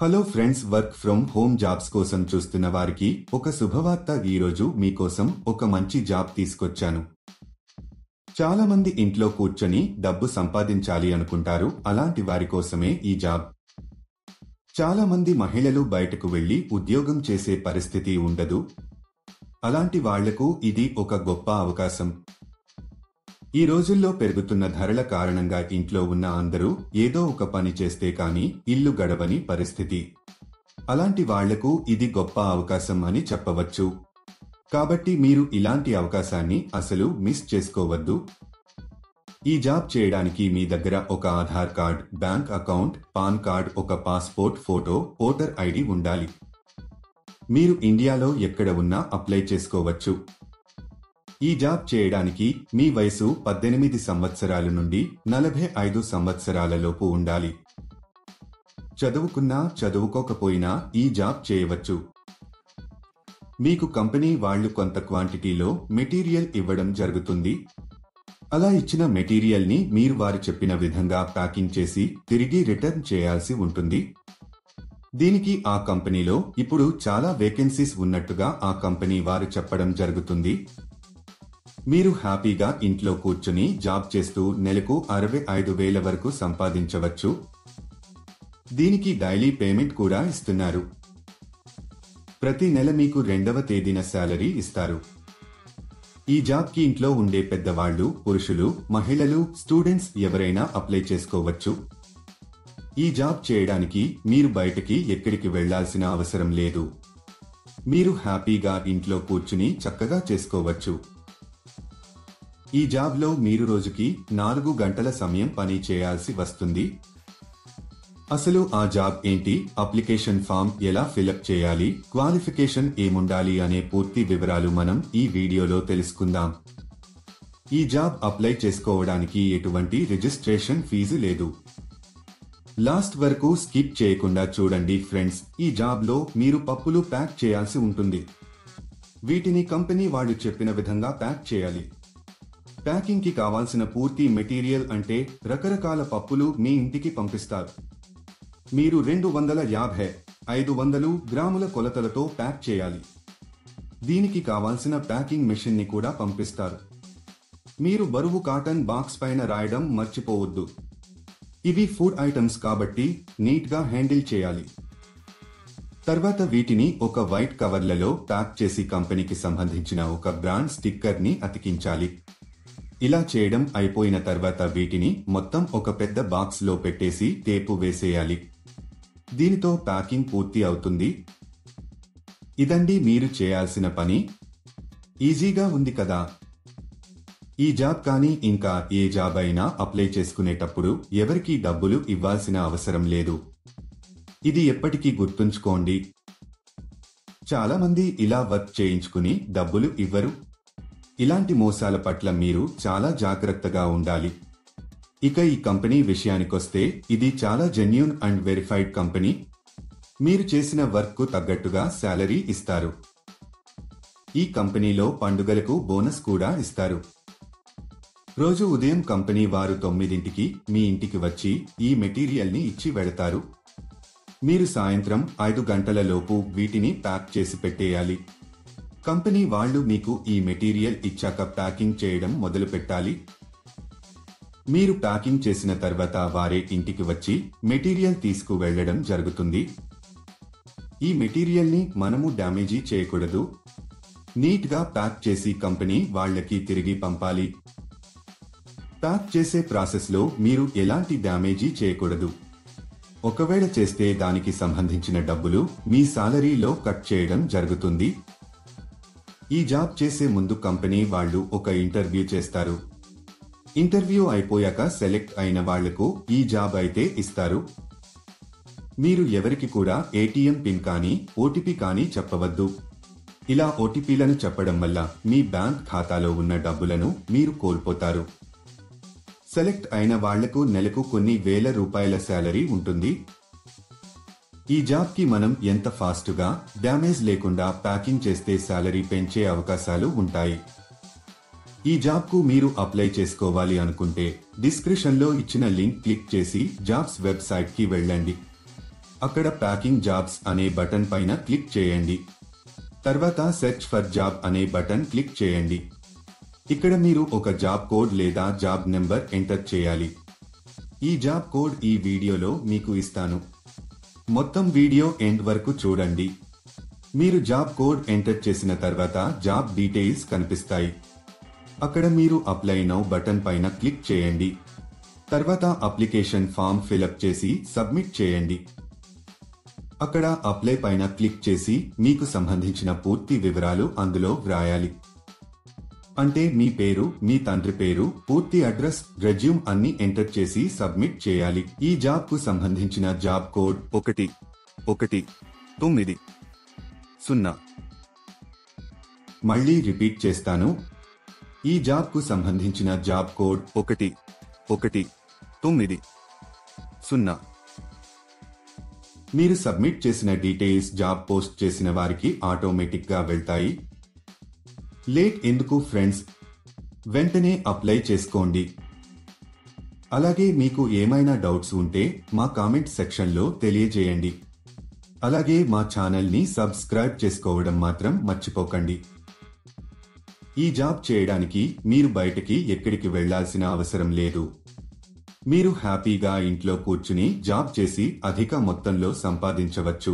Hello friends, work from home jobs కోసం చూస్తున్న వారికి ఒక శుభవార్త. ఈరోజు మీకోసం ఒక మంచి జాబ్ తీసుకొచ్చాను. చాలా మంది ఇంట్లో కూర్చొని డబ్బు సంపాదించాలి అనుకుంటారు. అలాంటి వారి కోసమే ఈ జాబ్. చాలా మంది మహిళలు బయటకు వెళ్లి ఉద్యోగం చేసే పరిస్థితి ఉండదు. అలాంటి వాళ్లకు ఇది ఒక గొప్ప అవకాశం. ఈ రోజుల్లో పెరుగుతున్న ధరల కారణంగా ఇంట్లో ఉన్న అందరూ ఏదో ఒక పని చేస్తే కానీ ఇల్లు గడవని పరిస్థితి. అలాంటి వాళ్లకు ఇది గొప్ప అవకాశం అని చెప్పవచ్చు. కాబట్టి మీరు ఇలాంటి అవకాశాన్ని అసలు మిస్ చేసుకోవద్దు. ఈ జాబ్ చేయడానికి మీ దగ్గర ఒక Aadhaar card, bank account, pan card, ఒక పాస్పోర్ట్ ఫోటో, ఓటర్ ఐడి ఉండాలి. మీరు ఇండియాలో ఎక్కడ ఉన్నా అప్లై చేసుకోవచ్చు. ఈ జాబ్ చేయడానికి మీ వయసు 18 సంవత్సరాల నుండి 45 సంవత్సరాల లోపు ఉండాలి. చదువుకున్నా చదువుకోకపోయినా ఈ జాబ్ చేయవచ్చు. మీకు కంపెనీ వాళ్ళు కొంత క్వాంటిటీలో మెటీరియల్ ఇవ్వడం జరుగుతుంది. అలా ఇచ్చిన మెటీరియల్ ని మీరు వారు చెప్పిన విధంగా ప్యాకింగ్ చేసి తిరిగి రిటర్న్ చేయాల్సి ఉంటుంది. దీనికి ఆ కంపెనీలో ఇప్పుడు చాలా వేకెన్సీస్ ఉన్నట్టుగా ఆ కంపెనీ వారు చెప్పడం జరుగుతుంది. మీరు హ్యాపీగా ఇంట్లో కూర్చుని జాబ్ చేస్తూ నెలకు 65,000 వరకు సంపాదించవచ్చు. దీనికి డైలీ పేమెంట్ కూడా ఇస్తున్నారు. ప్రతి నెల మీకు 2వ తేదీన శాలరీ ఇస్తారు. ఈ జాబ్కి ఇంట్లో ఉండే పెద్దవాళ్లు, పురుషులు, మహిళలు, స్టూడెంట్స్ ఎవరైనా అప్లై చేసుకోవచ్చు. ఈ జాబ్ చేయడానికి మీరు బయటకి ఎక్కడికి వెళ్లాల్సిన అవసరం లేదు. మీరు హ్యాపీగా ఇంట్లో కూర్చుని చక్కగా చేసుకోవచ్చు. ఈ జాబ్లో మీరు రోజుకి 4 గంటల సమయం పని చేయాల్సి వస్తుంది. అసలు ఆ జాబ్ ఏంటి, అప్లికేషన్ ఫామ్ ఎలా ఫిలప్ చేయాలి, క్వాలిఫికేషన్ ఏముండాలి అనే పూర్తి వివరాలు మనం ఈ వీడియోలో తెలుసుకుందాం. ఈ జాబ్ అప్లై చేసుకోవడానికి ఎటువంటి రిజిస్ట్రేషన్ ఫీజు లేదు. లాస్ట్ వరకు స్కిప్ చేయకుండా చూడండి ఫ్రెండ్స్. ఈ జాబ్లో మీరు పప్పులు ప్యాక్ చేయాల్సి ఉంటుంది. వీటిని కంపెనీ వాళ్ళు చెప్పిన విధంగా ప్యాక్ చేయాలి. ప్యాకింగ్ కి కావాల్సిన పూర్తి మెటీరియల్ అంటే రకరకాల పప్పులు మీ ఇంటికి పంపిస్తారు. మీరు 250-500 గ్రాముల కొలతలతో ప్యాక్ చేయాలి. దీనికి కావాల్సిన ప్యాకింగ్ మెషిన్ ని కూడా పంపిస్తారు. మీరు బరువు కాటన్ బాక్స్ పైన రాయడం మర్చిపోవద్దు. ఇవి ఫుడ్ ఐటమ్స్ కాబట్టి నీట్ గా హ్యాండిల్ చేయాలి. తర్వాత వీటిని ఒక వైట్ కవర్లలో ప్యాక్ చేసి కంపెనీకి సంబంధించిన ఒక బ్రాండ్ స్టిక్కర్ ని అతికించాలి. ఇలా చేయడం అయిపోయిన తర్వాత వీటిని మొత్తం ఒక పెద్ద బాక్స్ లో పెట్టేసి టేపు వేసేయాలి. దీనితో ప్యాకింగ్ పూర్తి అవుతుంది. ఇదండి మీరు చేయాల్సిన పని. ఈజీగా ఉంది కదా. ఈ జాబ్ కానీ ఇంకా ఏ జాబ్ అయినా అప్లై చేసుకునేటప్పుడు ఎవరికీ డబ్బులు ఇవ్వాల్సిన అవసరం లేదు. ఇది ఎప్పటికీ గుర్తుంచుకోండి. చాలా మంది ఇలా వర్క్ చేయించుకుని డబ్బులు ఇవ్వరు. ఇలాంటి మోసాల పట్ల మీరు చాలా జాగ్రత్తగా ఉండాలి. ఇక ఈ కంపెనీ విషయానికొస్తే ఇది చాలా జెన్యూన్ అండ్ వెరిఫైడ్ కంపెనీ. మీరు చేసిన వర్క్ కు తగ్గట్టుగా శాలరీ ఇస్తారు. ఈ కంపెనీలో పండుగలకు బోనస్ కూడా ఇస్తారు. రోజు ఉదయం కంపెనీ వారు 9ంటికి మీ ఇంటికి వచ్చి ఈ మెటీరియల్ ని ఇచ్చి వెడతారు. మీరు సాయంత్రం 5 గంటల లోపు వీటిని ప్యాక్ చేసి పెట్టేయాలి. కంపెనీ వాళ్ళు మీకు ఈ మెటీరియల్ ఇచ్చాక ప్యాకింగ్ చేయడం మొదలు పెట్టాలి. మీరు ప్యాకింగ్ చేసిన తర్వాత వారే ఇంటికి వచ్చి మెటీరియల్ తీసుకు వెళ్లడం జరుగుతుంది. ఈ మెటీరియల్ ని మనము డ్యామేజీ చేయకూడదు. నీట్ గా ప్యాక్ చేసి కంపెనీ వాళ్ళకి తిరిగి పంపాలి. ప్యాక్ చేసే ప్రాసెస్ లో మీరు ఎలాంటి డ్యామేజీ చేయకూడదు. ఒకవేళ చేస్తే దానికి సంబంధించిన డబ్బులు మీ సాలరీలో కట్ చేయడం జరుగుతుంది. ఈ జాబ్ చేసే ముందు కంపెనీ వాళ్ళు ఒక ఇంటర్వ్యూ చేస్తారు. ఇంటర్వ్యూ అయిపోయాక సెలెక్ట్ అయిన వాళ్లకు ఈ జాబ్ అయితే ఇస్తారు. మీరు ఎవరికి కూడా ఏటీఎం పిన్ కానీ ఓటీపీ కానీ చెప్పవద్దు. ఇలా ఓటీపీలను చెప్పడం వల్ల మీ బ్యాంక్ ఖాతాలో ఉన్న డబ్బులను మీరు కోల్పోతారు. సెలెక్ట్ అయిన వాళ్లకు నెలకు కొన్ని వేల రూపాయల శాలరీ ఉంటుంది. ఈ జాబ్ కి మనం ఎంత ఫాస్ట్గా డ్యామేజ్ లేకుండా ప్యాకింగ్ చేస్తే శాలరీ పెంచే అవకాశాలు ఉంటాయి. ఈ జాబ్ కు మీరు అప్లై చేసుకోవాలి అనుకుంటే డిస్క్రిప్షన్ లో ఇచ్చిన లింక్ క్లిక్ చేసి జాబ్స్ వెబ్సైట్ కి వెళ్ళండి. అక్కడ ప్యాకింగ్ జాబ్స్ అనే బటన్ పైన క్లిక్ చేయండి. తర్వాత సెర్చ్ ఫర్ జాబ్ అనే బటన్ క్లిక్ చేయండి. ఇక్కడ మీరు ఒక జాబ్ కోడ్ లేదా జాబ్ నెంబర్ ఎంటర్ చేయాలి. ఈ జాబ్ కోడ్ ఈ వీడియోలో మీకు ఇస్తాను. మొత్తం వీడియో ఎండ్ వరకు చూడండి. మీరు జాబ్ కోడ్ ఎంటర్ చేసిన తర్వాత జాబ్ డీటెయిల్స్ కనిపిస్తాయి. అక్కడ మీరు అప్లై నౌ బటన్ పైన క్లిక్ చేయండి. తర్వాత అప్లికేషన్ ఫామ్ ఫిలప్ చేసి సబ్మిట్ చేయండి. అక్కడ అప్లై పైన క్లిక్ చేసి మీకు సంబంధించిన పూర్తి వివరాలు అందులో వ్రాయాలి. అంటే మీ పేరు, మీ తండ్రి పేరు, పూర్తి అడ్రస్, రెజ్యూమ్ అన్ని ఎంటర్ చేసి సబ్మిట్ చేయాలి. ఈ జాబ్ కు సంబంధించిన జాబ్ కోడ్ 1190. మళ్ళీ రిపీట్ చేస్తాను. ఈ జాబ్ కు సంబంధించిన జాబ్ కోడ్ 1190. మీరు సబ్మిట్ చేసిన డీటెయిల్స్ జాబ్ పోస్ట్ చేసిన వారికి ఆటోమేటిక్ గా వెళ్తాయి. లేట్ ఎందుకు ఫ్రెండ్స్, వెంటనే అప్లై చేసుకోండి. అలాగే మీకు ఏమైనా డౌట్స్ ఉంటే మా కామెంట్ సెక్షన్లో తెలియజేయండి. అలాగే మా ఛానల్ని సబ్స్క్రైబ్ చేసుకోవడం మాత్రం మర్చిపోకండి. ఈ జాబ్ చేయడానికి మీరు బయటకి ఎక్కడికి వెళ్లాల్సిన అవసరం లేదు. మీరు హ్యాపీగా ఇంట్లో కూర్చుని జాబ్ చేసి అధిక మొత్తంలో సంపాదించవచ్చు.